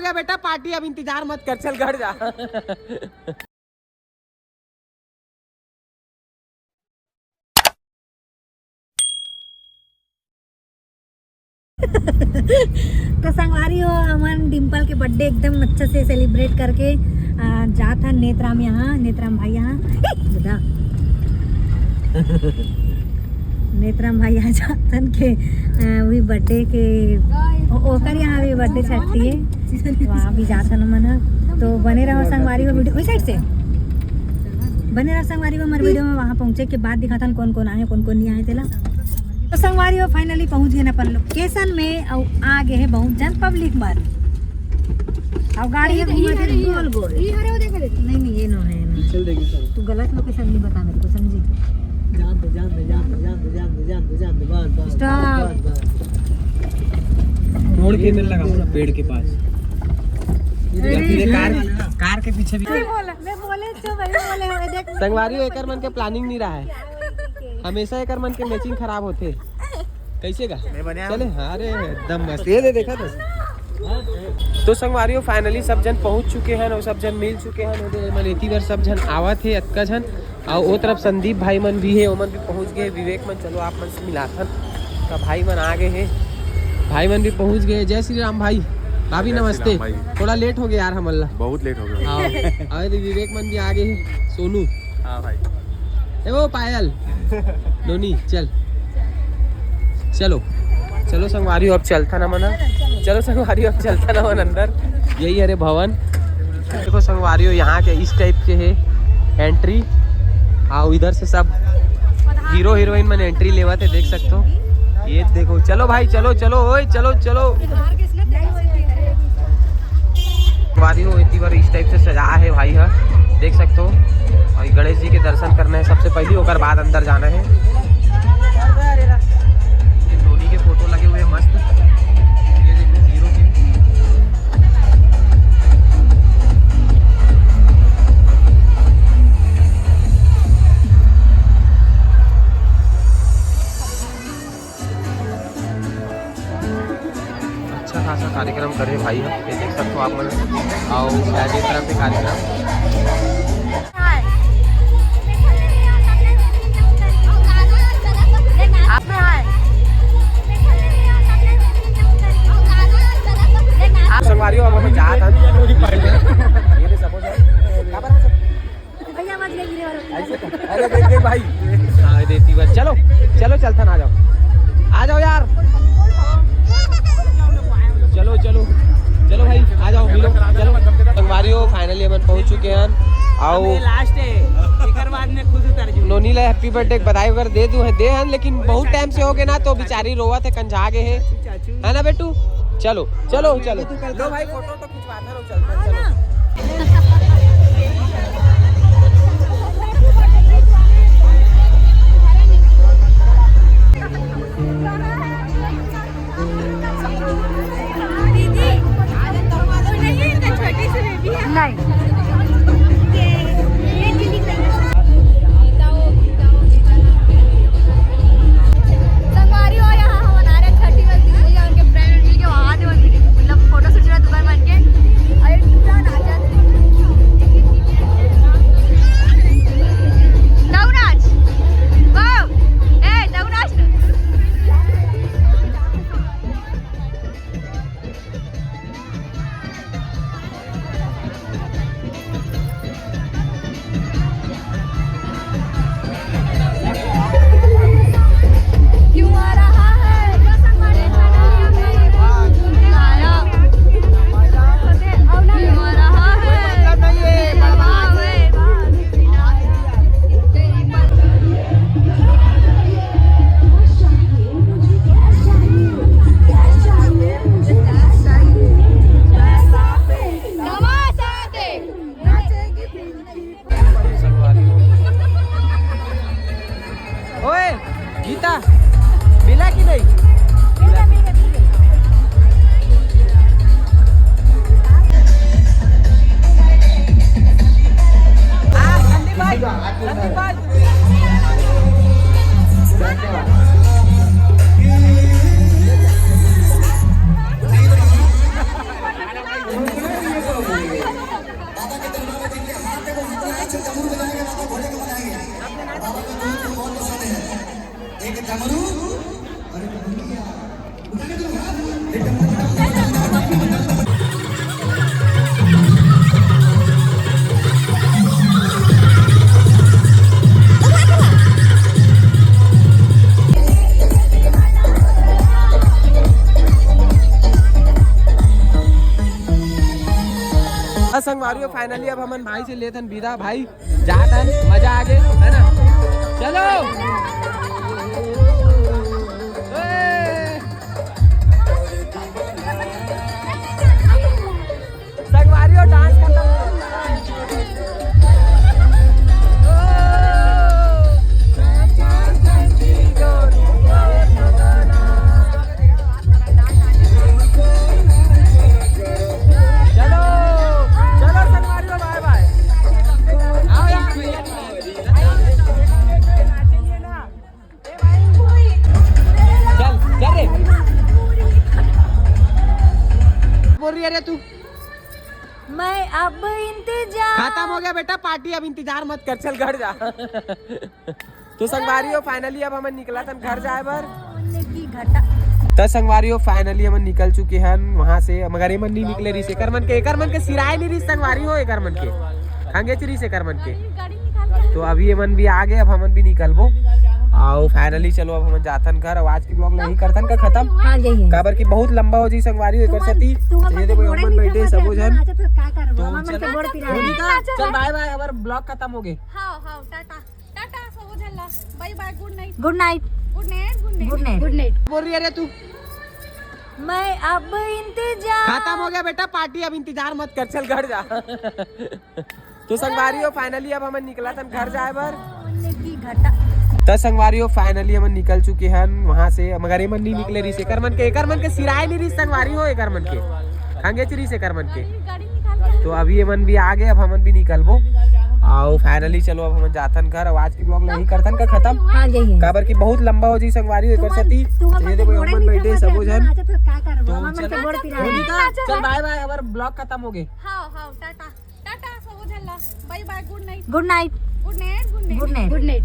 गया बेटा पार्टी, अब इंतजार मत कर, चल घर जा। तो संगवारी हो अमन डिम्पल के बर्थडे एकदम अच्छा से सेलिब्रेट करके जा था नेत्राम यहाँ, नेत्राम भाई यहाँ नेत्राम भाई यहाँ जातन के वही बर्थडे के ओकर यहाँ भी बर्थडे छठी है, वहाँ भी जातन मन। तो बने रहो संगवारी हो वीडियो वही साइड से बने रहो संगवारी हो हमारे वीडियो में। वहाँ पहुँचे के बाद दिखाता कौन कौन आए कौन कौन नहीं आए तेला। तो संगवारी हो फाइनली पहुँच गए अपन लोकेशन में और आगे है बहुत जन पब्लिक मार। अब गाड़ी है गोल गोल नहीं नहीं ये नो है, तू गलत लोकेशन नहीं बता मेरे को, समझी? रोड के अंदर लगा पूरा पेड़ के पास, कार के पीछे भी। मैं बोले तो भाई बोले देख संगवारी हो एकर मन के प्लानिंग नहीं रहा है, हमेशा एकर मन के मैचिंग खराब होते। कैसे का चले? अरे एकदम मस्त, ये दे देखा तो संगवारी हो फाइनली सब जन पहुंच चुके हैं और सब जन मिल चुके हैं। मनेती बार सब जन आवत है अतका जन, और वो तरफ संदीप भाई मन भी है, वो मन भी पहुंच गए। विवेक मन चलो आप मन से मिलाथन का भाई मन आ गए हैं, भाई मन भी पहुंच गए। जय श्री राम भाई, भाभी नमस्ते। थोड़ा लेट हो गया यार, हम अल्लाह बहुत लेट हो गया। अरे विवेक मन भी आ गए हैं, सोनू हाँ भाई, वो पायल नोनी चल चलो चलो संगवारी अब चलता ना मना, चलो संगवारी अब चलता ना मन अंदर। यही है रे भवन। देखो संगवारी यहाँ के इस टाइप के है एंट्री, आओ इधर से सब हीरो हीरोइन मन एंट्री लेवा थे, देख सकते हो। ये देखो, चलो भाई चलो चलो ओए चलो चलो। संगवारी हो इतनी बार इस टाइप से सजा है भाई है, देख सकते हो। और गणेश जी के दर्शन करने हैं सबसे पहले, होकर बाद अंदर जाना है। धोनी के फोटो लगे हुए हैं मस्त, ये देखो हीरो के। अच्छा खासा कार्यक्रम करे भाई, ये देख सकते हो आप मन। और शायद एक तरफ से कार्यक्रम संगवारी हो हम जा था ये दे सपोज भैया मत ले गिरे वाला ऐसे तो अरे देख देख भाई। हां देती बस, चलो चलो चलता ना, आ जाओ यार, चलो चलो चलो भाई आ जाओ मिलो चलो। संगवारी हो फाइनली हम पहुंच चुके हैं, आओ लास्ट है एकर बाद में खुद उतर जू। नोनी ला हैप्पी बर्थडे बधाई वगैरह दे दूं है दे हैं, लेकिन बहुत टाइम से हो गए ना, तो बेचारी रोवत है कंझा गए है ना बेटू। चलो चलो चलो लो भाई, फोटो तो खिंचवाना लो, चलते चलो। मिला कि नहीं? संगवारियों फाइनली अब हमन भाई से लेथन विदा भाई जातन मजा आ गए है ना चलो संगवारियों डांस खत्म बोल रही है तू मैं अब इंतजार खत्म हो गया बेटा पार्टी अब इंतजार मत कर चल घर जा तो संगवारियों फाइनली अब हम निकला था घर जाए बर की घटा तो संगवारियों फाइनली हम निकल चुके हैं वहां से मगर मन नहीं निकले रही से एकर मन के सिराय नहीं रही संगवारी हो एकर मन के हंगे चरी से एकर मन के तो अभी ये मन भी आ गए अब हमन भी निकलबो आओ फाइनली चलो अब हम जाथन घर और आज की ब्लॉग नहीं करथन का खत्म हां यही काबर की बहुत लंबा हो जी संगवारी एकर सती ये देखो हमन बैठे सबो जन चल बाय बाय अब ब्लॉग खत्म हो गए हां हां टाटा टाटा सब झल्ला bye bye good night good night good night good night good night good night बोल रही है तू मैं अब इंतजार खत्म हो गया बेटा पार्टी अब इंतजार मत कर चल घर जा तो संगवारियों फाइनली अब हम निकला था घर जाए बर की घटा तो संगवारियों फाइनली हम निकल चुके हैं वहां से मगर ये मन नहीं निकले रही से एकर मन के सिराय नहीं रही संगवारी हो एकर मन के हंगे चरी से एकर मन के गाड़ी निकाल तो अभी ये मन भी आ गए अब हमन भी निकलबो आओ फाइनली चलो अब हम जाथन घर और आज की ब्लॉग नहीं करथन का खत्म हां यही काबर की बहुत लंबा हो जी संगवारी एकर सती ये देखो हमन बैठे सबो जन चल बाय बाय अब ब्लॉग खत्म हो गए हां हां टाटा टाटा सब झल्ला bye bye good night good night good night good night good night good night